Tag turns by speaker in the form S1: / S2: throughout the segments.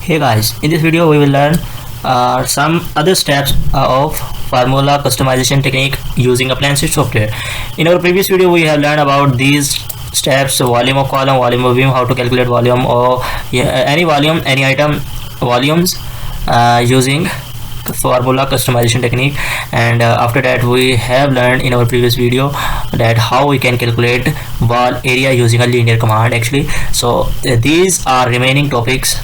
S1: Hey guys, in this video we will learn some other steps of formula customization technique using a plan sheet software. In our previous video we have learned about these steps: volume of column, volume of beam, how to calculate volume or any volume, any item volumes using formula customization technique. And after that we have learned in our previous video that how we can calculate wall area using a linear command actually. So these are remaining topics,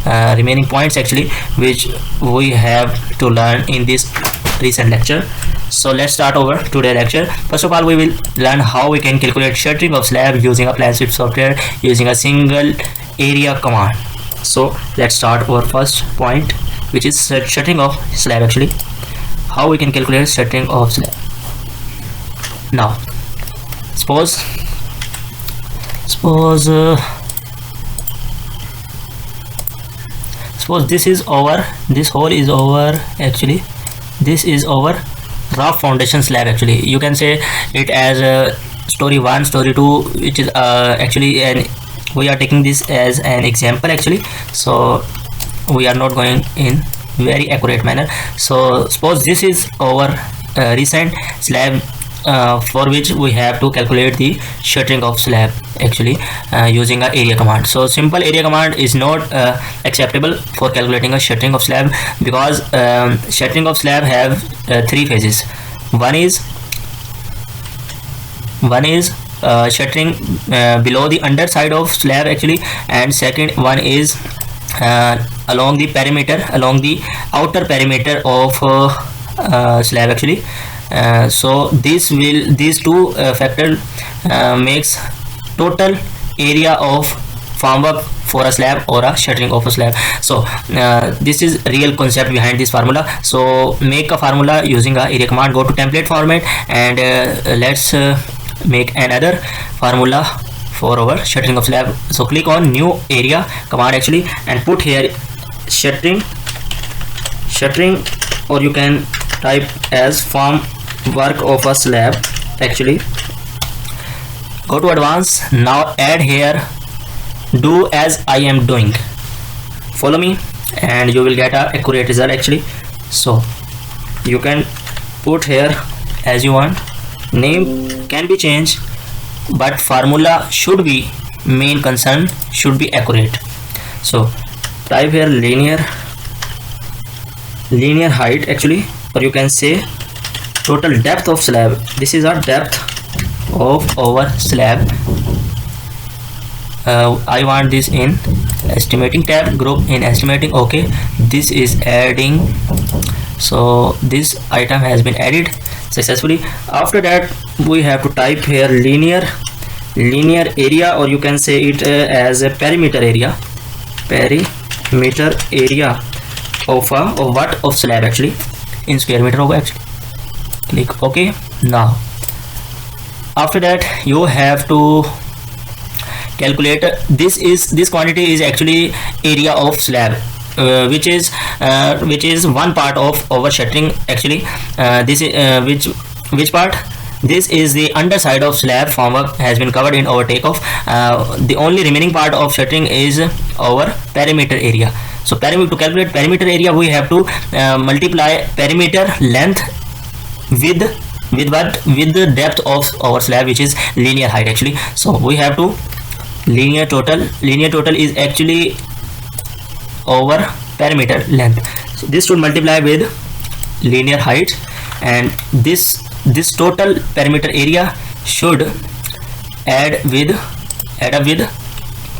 S1: remaining points actually, which we have to learn in this recent lecture. So let's start over today's lecture. First of all, we will learn how we can calculate shuttering of slab using a plan sheet software using a single area command. So let's start our first point, which is shuttering of slab actually. How we can calculate shuttering of slab. Now suppose this is our, this hole is our, actually this is our rough foundation slab actually. You can say it as story 1, story 2, which is actually, and we are taking this as an example actually, so we are not going in very accurate manner. So suppose this is our recent slab for which we have to calculate the shuttering of slab actually using a area command. So simple area command is not acceptable for calculating a shuttering of slab, because shuttering of slab have 3 phases. One is shuttering below the underside of slab actually, and second one is along the perimeter, along the outer perimeter of slab actually. So these two factor makes total area of formwork for a slab or a shuttering of a slab. So this is real concept behind this formula. So make a formula using a area command. Go to template format and let's make another formula for our shuttering of slab. So click on new area command actually and put here shuttering, or you can type as form work of a slab actually. Go to advanced. Now add here do as I am doing. Follow me and you will get a accurate result actually. So you can put here as you want. Name can be changed, but formula should be, main concern should be accurate. So type here linear height actually, or you can say total depth of slab. This is our depth of our slab. I want this in estimating tab, group in estimating. Okay, this is adding. So this item has been added successfully. After that we have to type here linear area, or you can say it as a perimeter area of slab actually, in square meter of actually. Click OK. Now after that you have to calculate this quantity is actually area of slab, which is one part of our shuttering actually. This is which part? This is the underside of slab. Formwork has been covered in our takeoff. The only remaining part of shuttering is our perimeter area. So to calculate perimeter area, we have to multiply perimeter length with the depth of our slab, which is linear height actually. So we have to linear total is actually over perimeter length. So this should multiply with linear height, and this total perimeter area should add up with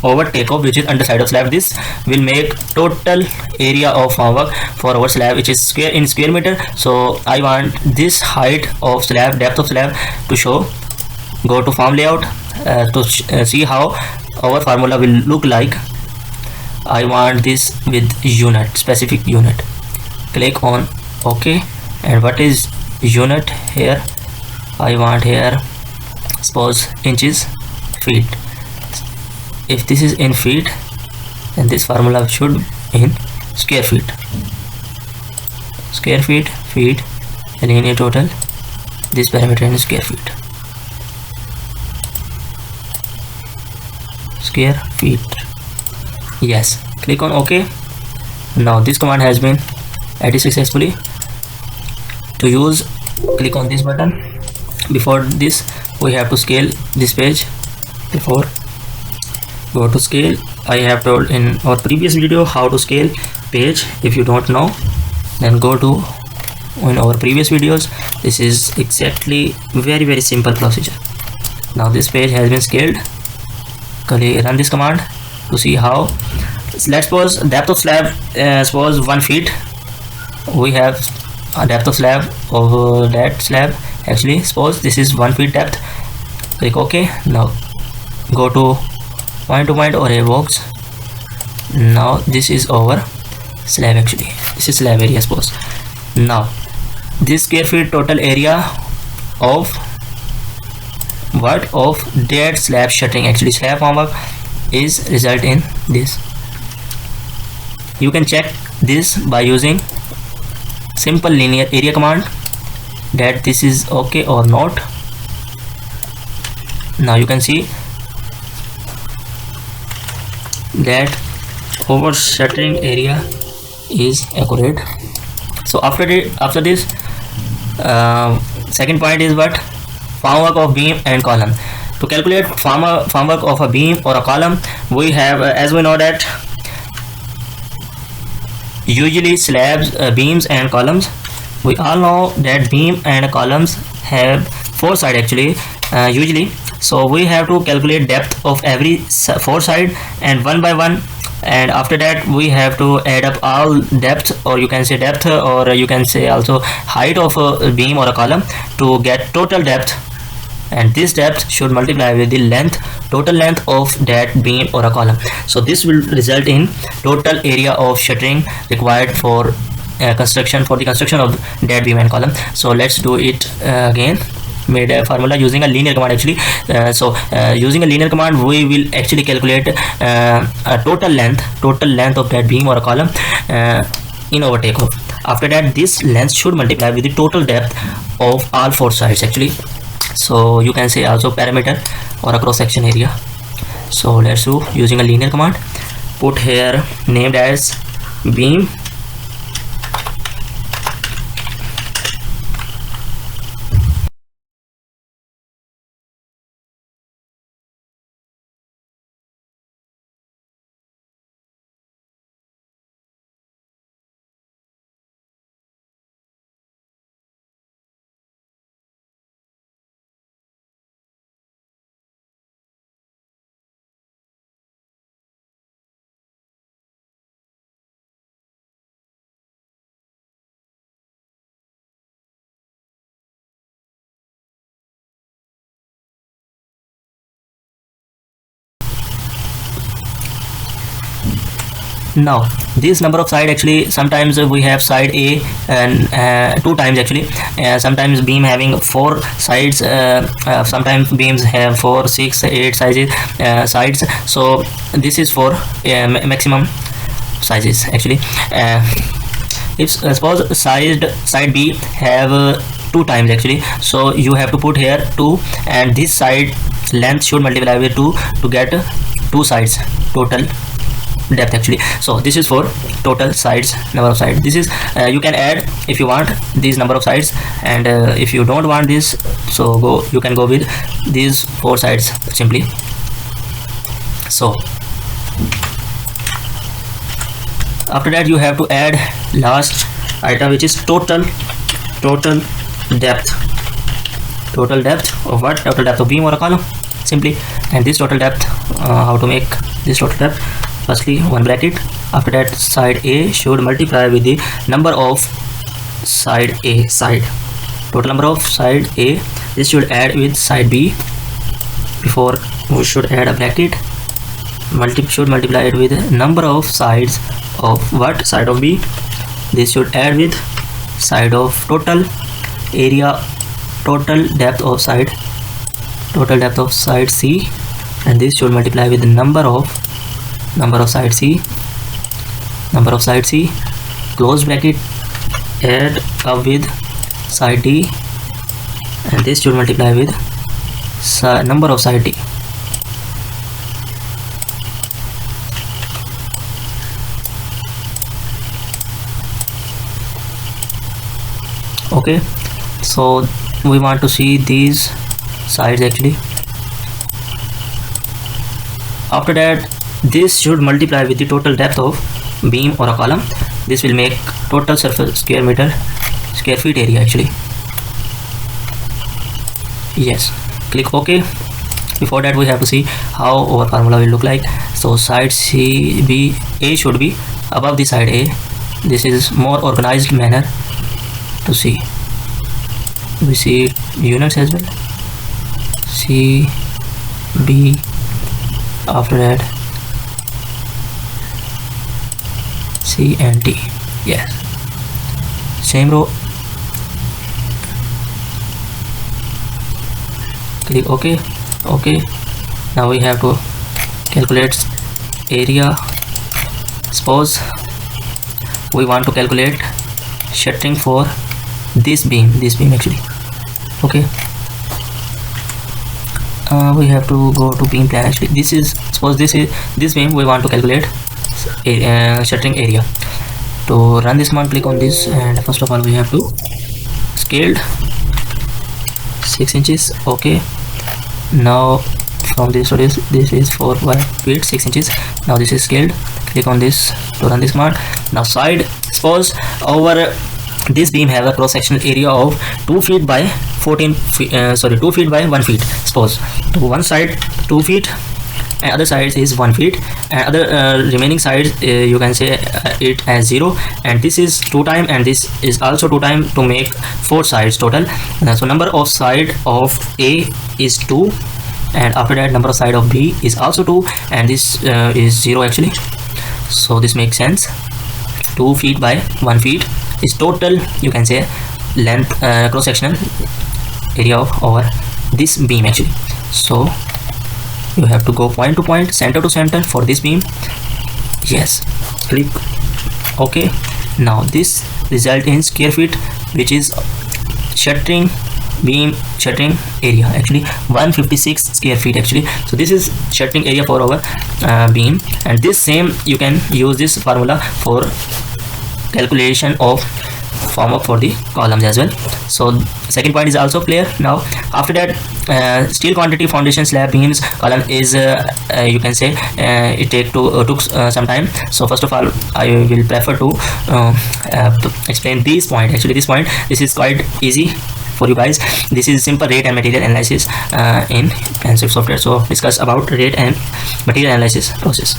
S1: our takeoff, which is underside of slab. This will make total area of formwork for our slab, which is square meter. So I want this height of slab, depth of slab to show. Go to form layout to see how our formula will look like. I want this with unit, specific unit. Click on OK. And what is unit here? I want here, suppose inches, feet. If this is in feet, then this formula should in square feet. Feet, linear total, this parameter in square feet. Yes, click on OK. Now this command has been added successfully. To use, click on this button. Before this, we have to scale this page. Before, go to scale. I have told in our previous video how to scale page. If you don't know, then go to in our previous videos. This is exactly very simple procedure. Now this page has been scaled. Run this command to see how. Let's suppose depth of slab, suppose 1 feet. We have a depth of slab of that slab. Actually, suppose this is 1 feet depth. Click OK. Now go to point to point or a box. Now this is our slab. Actually, this is slab area. Suppose now this square feet total area of what of that slab shuttering. Actually, slab formwork is result in this. You can check this by using simple linear area command, that this is okay or not. Now you can see that our shuttering area is accurate. So after this, second point is what? Formwork of beam and column. To calculate formwork of a beam or a column, we have, as we know that usually slabs, beams and columns, we all know that beam and columns have 4 sides actually, usually. So we have to calculate depth of every 4 side, and one by one, and after that we have to add up all depth, or you can say depth, or you can say also height of a beam or a column to get total depth. And this depth should multiply with the length, total length of that beam or a column. So this will result in total area of shuttering required for the construction of that beam and column. So let's do it again. Made a formula using a linear command actually. Using a linear command, we will actually calculate a total length of that beam or a column in our takeoff. After that, this length should multiply with the total depth of all 4 sides actually. So you can say also parameter or a cross section area. So let's do using a linear command. Put here named as beam Now this number of side actually, sometimes we have side A and 2 times actually, sometimes beam having 4 sides, sometimes beams have 4, 6, 8 sides. So this is for maximum sizes actually. If suppose side B have 2 times actually, so you have to put here 2, and this side length should multiply with 2 to get 2 sides total depth actually. So this is for total sides, number of sides. This is you can add if you want these number of sides, and if you don't want this, so you can go with these 4 sides simply. So after that, you have to add last item, which is total depth of what? Total depth of beam or a column simply. And this total depth, how to make this total depth? Firstly, 1 bracket. After that, side A should multiply with the number of side A, total number of side A. This should add with side B. Before, we should add a bracket. Should multiply it with number of sides of what? Side of B. This should add with side of total area, total depth of side C, and this should multiply with the number of side C, close bracket, add up with side D, and this should multiply with number of side D. Okay, so we want to see these sides actually. After that, this should multiply with the total depth of beam or a column. This will make total surface square feet area actually. Yes, click OK. Before that, we have to see how our formula will look like. So side A should be above the side A. This is more organized manner to see. We see units as well. C, B. After that, C and D. Yes, same row. Click OK. Okay, now we have to calculate area. Suppose we want to calculate shuttering for this beam actually. Okay, we have to go to beam plan actually. Suppose this beam we want to calculate shuttering area. To run this command, click on this, and first of all we have to scaled 6 inches. Okay, now from this to this is 4 feet 6 inches. Now this is scaled. Click on this to run this command. Now side, suppose over this beam have a cross sectional area of 2 feet by 2 feet by 1 feet. Suppose to one side 2 feet and other side is 1 feet, and other remaining sides you can say it as 0, and this is 2 times and this is also 2 times to make 4 sides total. So number of side of A is 2, and after that number of side of B is also 2, and this is 0 actually. So this makes sense. 2 feet by 1 feet is total, you can say, length cross sectional area of our this beam actually. So you have to go point to point, center to center for this beam. Yes, click OK. Now this result in square feet, which is shuttering area actually 156 square feet actually. So this is shuttering area for our beam, and this same you can use this formula for calculation of form up for the columns as well. So second point is also clear. Now after that, steel quantity foundation slab beams column is you can say it took some time. So first of all I will prefer to explain this point. Actually this is quite easy for you guys. This is simple rate and material analysis in Pencil software. So discuss about rate and material analysis process.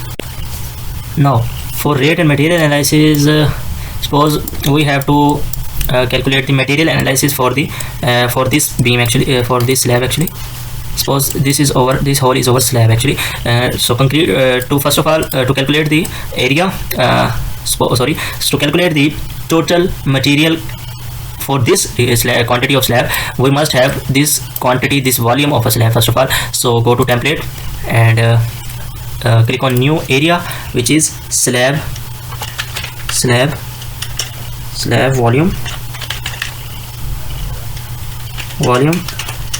S1: Now for rate and material analysis, suppose we have to calculate the material analysis for the for this beam actually, for this slab actually. Suppose this hole is over slab actually. So concrete to first of all to calculate the area, to calculate the total material for this quantity of slab, we must have this quantity, this volume of a slab first of all. So go to template and click on new area, which is slab volume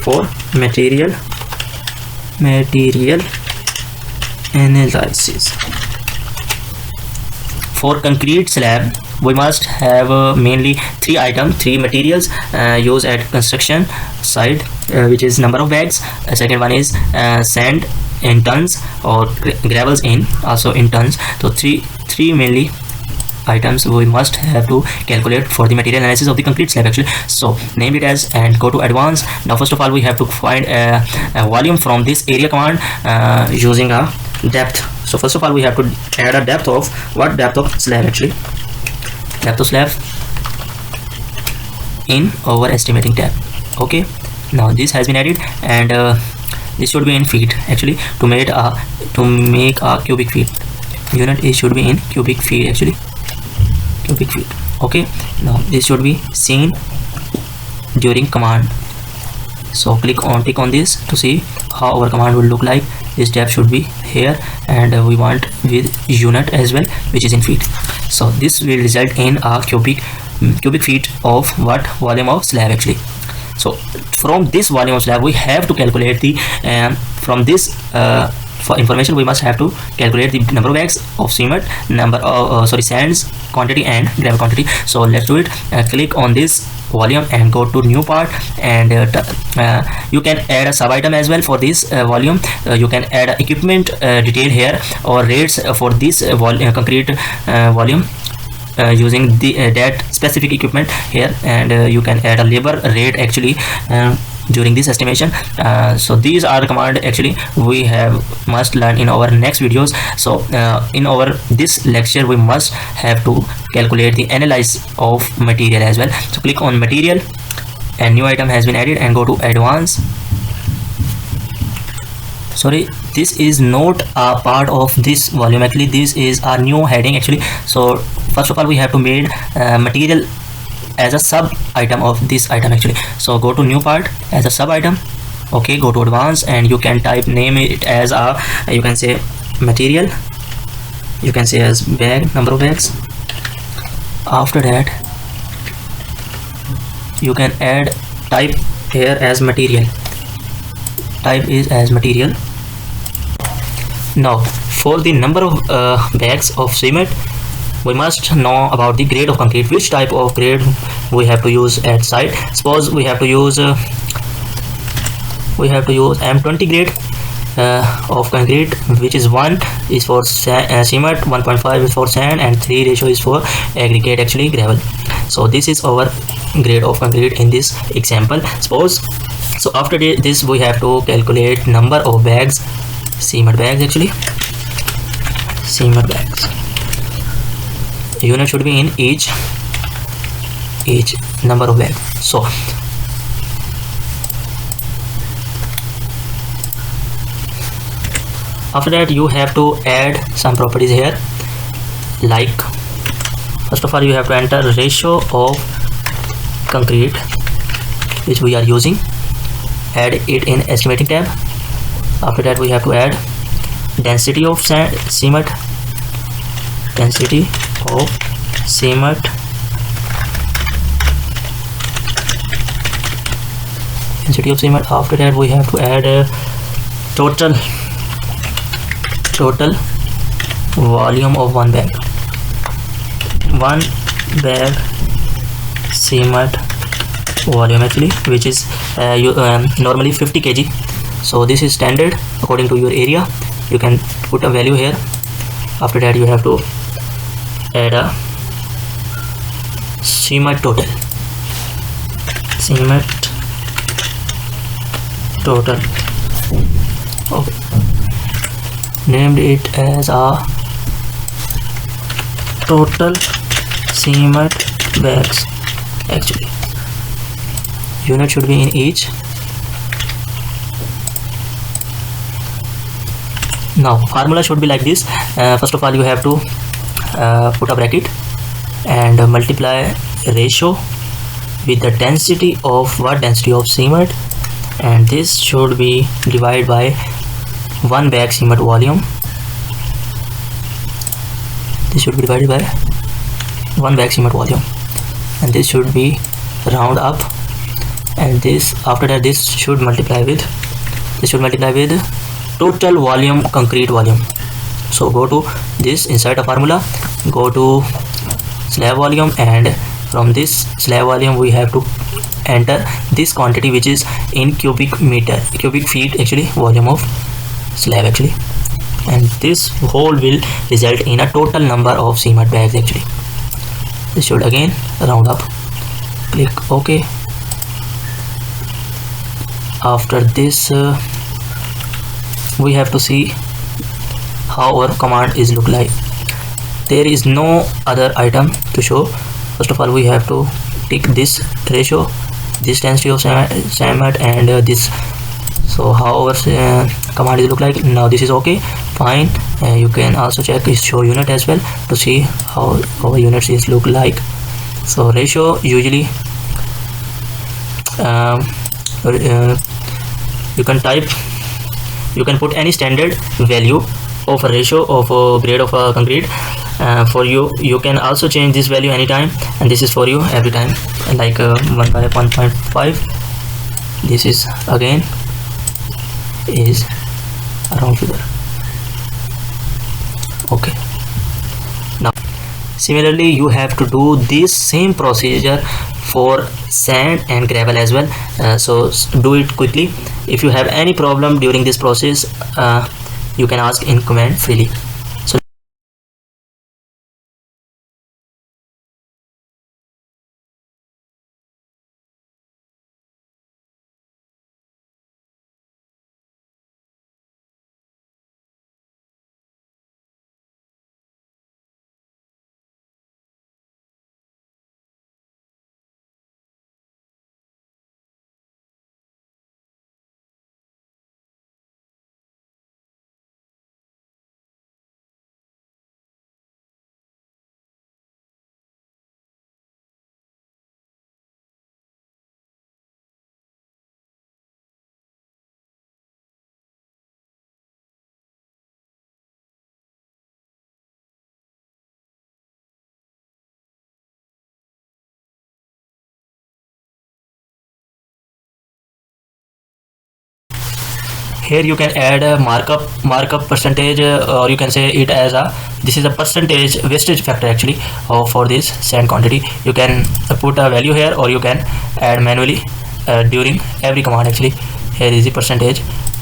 S1: for material analysis. For concrete slab we must have mainly 3 materials used at construction site, which is number of bags. Second one is sand in tons or gravels in also in tons. So three mainly items we must have to calculate for the material analysis of the concrete slab actually. So name it as and go to advanced. Now first of all we have to find a volume from this area command using a depth. So first of all we have to add a depth of depth of slab actually, depth of slab in our estimating tab. Okay, now this has been added, and this should be in feet actually. To make a cubic feet unit, it should be in cubic feet actually, cubic feet. Okay, now this should be seen during command. So tick on this to see how our command will look like. This depth should be here, and we want with unit as well, which is in feet. So this will result in a cubic feet of volume of slab actually. So from this volume of slab we have to calculate the from this for information, we must have to calculate the number of bags of cement, number of sands quantity and gravel quantity. So let's do it. Click on this volume and go to new part, and you can add a sub item as well for this volume. You can add equipment detail here or rates for this concrete volume using that specific equipment here, and you can add a labor rate actually during this estimation. So these are the command actually we must learn in our next videos. So in our this lecture we must have to calculate the analysis of material as well. So click on material, and new item has been added, and go to advanced. Sorry, this is not a part of this volume actually, this is our new heading actually. So first of all we have to make material as a sub item of this item actually. So go to new part as a sub item. Okay, go to advanced, and you can name it as a, you can say material, you can say as bag, number of bags. After that you can add type here as material, type is as material. Now for the number of bags of cement, we must know about the grade of concrete, which type of grade we have to use at site. Suppose we have to use M20 grade of concrete, which is 1 is for cement, 1.5 is for sand, and 3 ratio is for aggregate actually gravel. So this is our grade of concrete in this example. Suppose so after this we have to calculate number of bags, cement bags actually, cement bags. Unit should be in each number of bags. So after that you have to add some properties here, like first of all you have to enter ratio of concrete which we are using, add it in estimating tab. After that we have to add density of cement, density of cement, density of cement. After that we have to add total volume of one bag cement volume actually, which is normally 50 kg. So this is standard according to your area, you can put a value here. After that you have to add a cement total, okay, named it as a total cement bags actually. Unit should be in each. Now formula should be like this. First of all you have to put a bracket and multiply ratio with the density of cement, and this should be divided by 1 bag cement volume. This should be divided by 1 bag cement volume, and this should be round up, and this after that this should multiply with total volume concrete volume. So go to this, inside a formula, go to slab volume, and from this slab volume we have to enter this quantity which is in cubic feet actually, volume of slab actually, and this whole will result in a total number of cement bags actually. This should again round up, click OK. After this we have to see how our command is look like. There is no other item to show. First of all we have to tick this ratio, this density of cement, and this. So how our command is look like. Now this is okay, fine. You can also check is show unit as well to see how our units is look like. So ratio usually you can put any standard value of a ratio of a grade of a concrete. For you can also change this value anytime, and this is for you every time, like 1 by 1.5. this is again is a round figure. Okay. Now similarly you have to do this same procedure for sand and gravel as well. So do it quickly. If you have any problem during this process, you can ask in comment freely. So here you can add a markup percentage, or you can say it as a, this is a percentage wastage factor actually for this sand quantity. You can put a value here, or you can add manually during every command actually. Here is the percentage.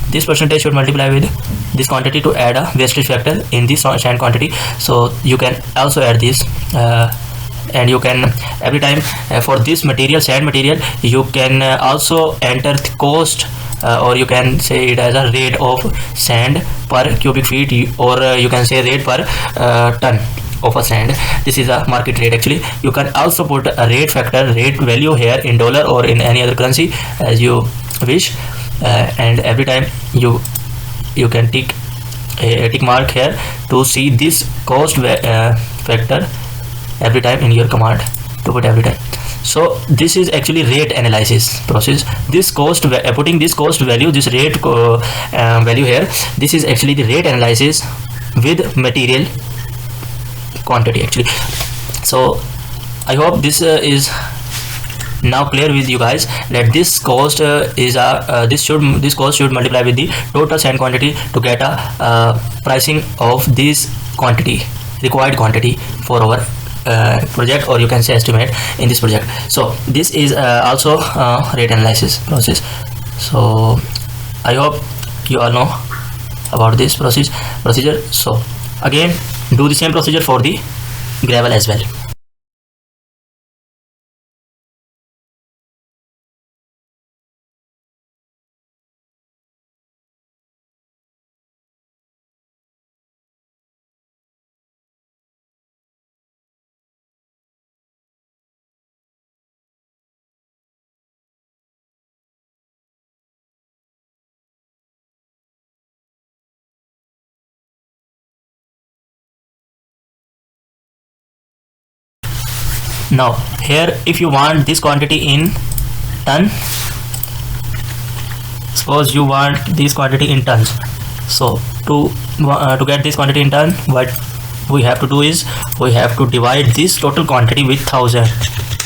S1: This percentage should multiply with this quantity to add a wastage factor in this sand quantity. So you can also add this, and you can every time for this material, sand material, you can also enter the cost, or you can say it as a rate of sand per cubic feet, or you can say rate per ton of a sand. This is a market rate actually. You can also put a rate factor, rate value here in dollar or in any other currency as you wish, and every time you can tick a tick mark here to see this cost factor every time in your command, to put every time. So this is actually rate analysis process. This cost, putting this cost value, this rate value here, this is actually the rate analysis with material quantity actually. So I hope this is now clear with you guys, that this cost is a this cost should multiply with the total sand quantity to get a pricing of this quantity, required quantity for our project, or you can say estimate in this project. So this is also rate analysis process. So I hope you all know about this procedure. So again, do the same procedure for the gravel as well. Now here, if you want this quantity in ton, suppose you want this quantity in tons, so to get this quantity in ton, what we have to do is we have to divide this total quantity with 1000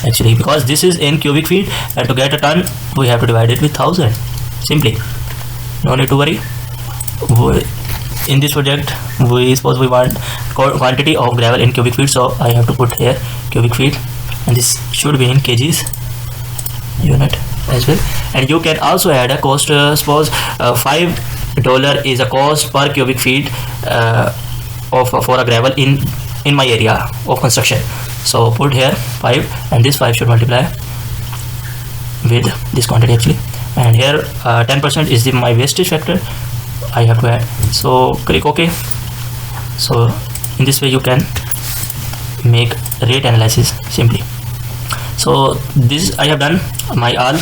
S1: actually, because this is in cubic feet, and to get a ton we have to divide it with 1000 simply. No need to worry. In this project, we suppose we want quantity of gravel in cubic feet, so I have to put here cubic feet, and this should be in kgs unit as well. And you can also add a cost, suppose $5 is a cost per cubic feet for a gravel in my area of construction. So put here 5, and this 5 should multiply with this quantity actually. And here 10% is my wastage factor I have to add. So click OK. So in this way you can make rate analysis simply. So this I have done my all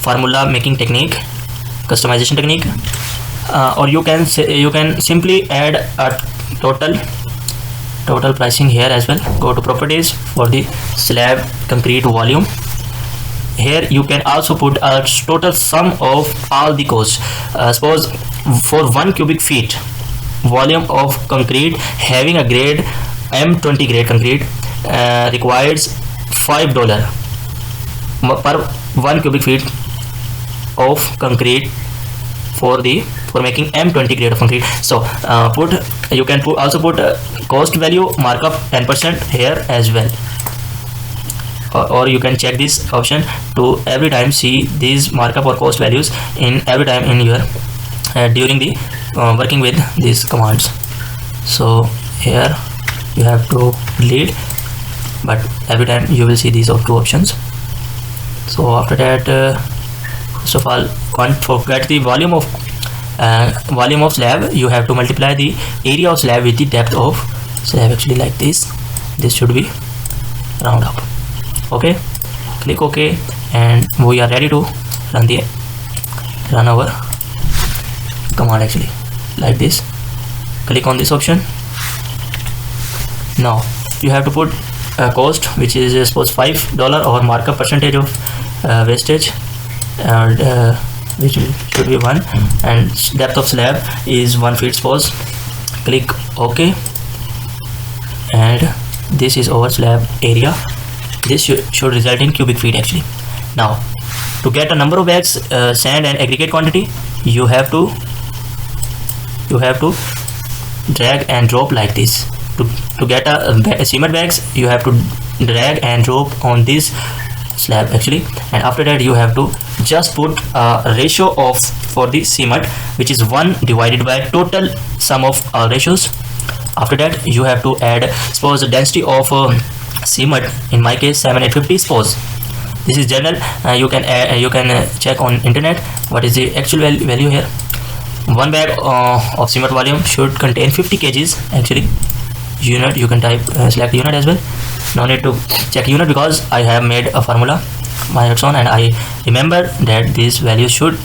S1: formula making technique, customization technique, or you can say, you can simply add a total pricing here as well. Go to properties for the slab concrete volume. Here you can also put a total sum of all the costs. Suppose for 1 cubic feet volume of concrete having a grade M20 grade concrete requires $5 per 1 cubic feet of concrete for making M20 grade of concrete. So you can also put cost value markup 10% here as well, or you can check this option to every time see these markup or cost values in every time in your during the working with these commands. So here you have to delete, but every time you will see these two options. So after that, first of all, forget the volume of slab. You have to multiply the area of slab with the depth of slab, actually like this should be round up. Okay, click OK, and we are ready to run our command, actually like this. Click on this option. Now you have to put cost, which is suppose $5, or markup percentage of wastage, and which should be 1, and depth of slab is 1 feet, suppose. Click OK, and this is our slab area. This should result in cubic feet, actually. Now to get a number of bags, sand and aggregate quantity, you have to drag and drop like this. To get a cement bags, you have to drag and drop on this slab, actually, and after that you have to just put a ratio of for the cement, which is 1 divided by total sum of ratios. After that you have to add, suppose the density of cement, in my case 7850, suppose. This is general. You can check on internet what is the actual value here. 1 bag of cement volume should contain 50 kgs, actually. Unit, you can type select unit as well. No need to check unit because I have made a formula by its own, and I remember that this value should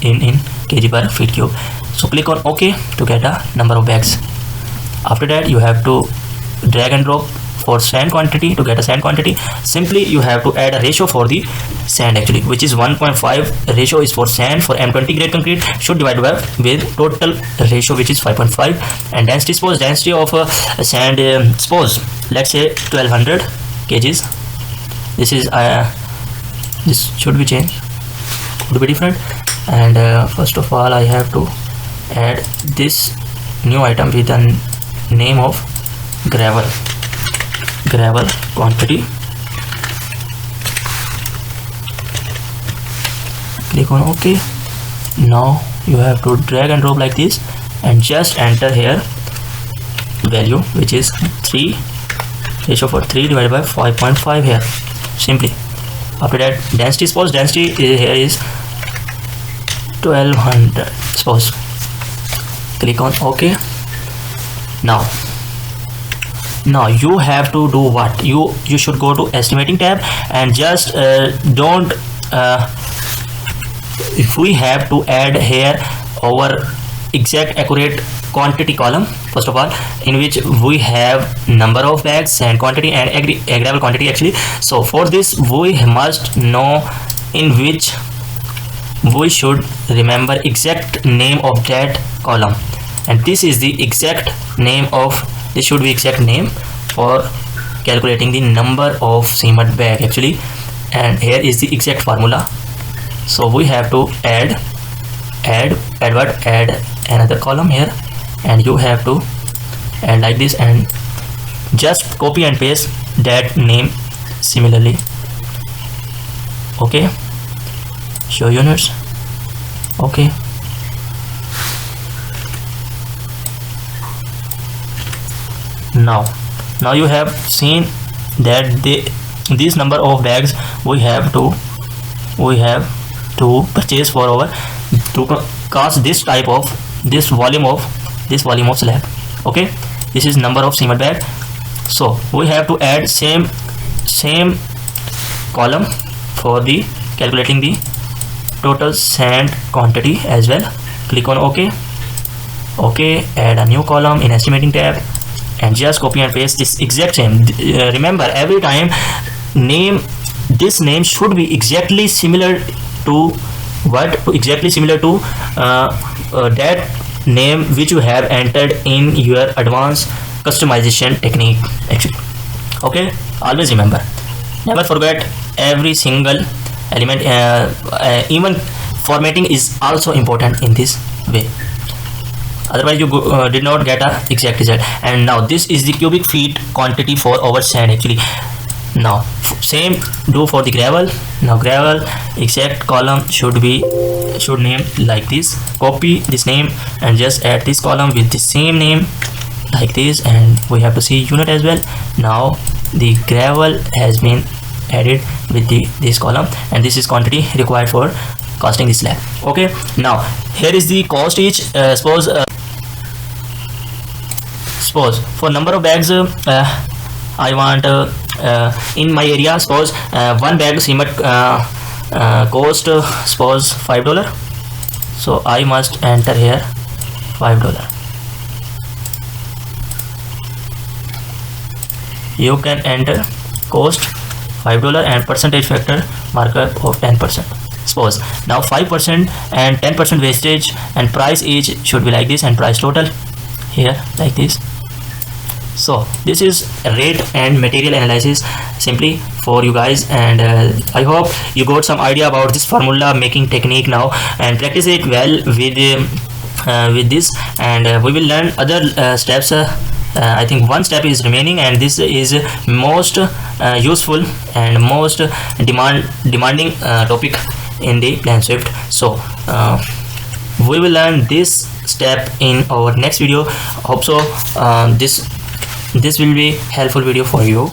S1: in kg per feet cube. So click on OK to get a number of bags. After that you have to drag and drop for sand quantity. To get a sand quantity, simply you have to add a ratio for the sand, actually, which is 1.5 ratio is for sand. For M20 grade concrete should divide by with total ratio, which is 5.5, and density, suppose density of sand, suppose let's say 1200 kgs. This is this should be changed, could be different. And first of all I have to add this new item with the name of gravel quantity. Click on OK. Now you have to drag and drop like this and just enter here value, which is 3, ratio for 3 divided by 5.5 here, simply. After that density, suppose density here is 1200, suppose. Click on OK. Now you have to do what? You should go to estimating tab and just don't if we have to add here our exact accurate quantity column, first of all, in which we have number of bags, sand quantity, and gravel quantity, actually. So for this we must know in which we should remember exact name of that column, and this is the exact name of, this should be exact name for calculating the number of cement bag, actually, and here is the exact formula. So we have to add another column here, and you have to add like this, and just copy and paste that name similarly. Okay, show units. Okay, now you have seen that this number of bags we have to purchase for our to cast this type of this volume of slab. Okay, this is number of cement bag. So we have to add same column for the calculating the total sand quantity as well. Click on OK. Add a new column in estimating tab and just copy and paste this exact same. Remember, every time this name should be exactly similar to that name which you have entered in your advanced customization technique, actually. Okay, always remember, never forget every single element, even formatting is also important in this way, otherwise you did not get a exact result. And now this is the cubic feet quantity for our sand actually. Now same do for the gravel. Now gravel exact column should name like this. Copy this name and just add this column with the same name like this, and we have to see unit as well. Now the gravel has been added with this column, and this is quantity required for casting the slab. Okay, now here is the cost each. Suppose for number of bags I want in my area, suppose one bag cement cost suppose $5, so I must enter here $5. You can enter cost $5 and percentage factor markup of 10%. Suppose now 5% and 10% wastage, and price each should be like this, and price total here like this. So this is rate and material analysis simply for you guys, and I hope you got some idea about this formula making technique now, and practice it well with this, and we will learn other steps. I think one step is remaining, and this is most useful and most demanding topic in the plan Swift. So we will learn this step in our next video. Hope so this will be helpful video for you.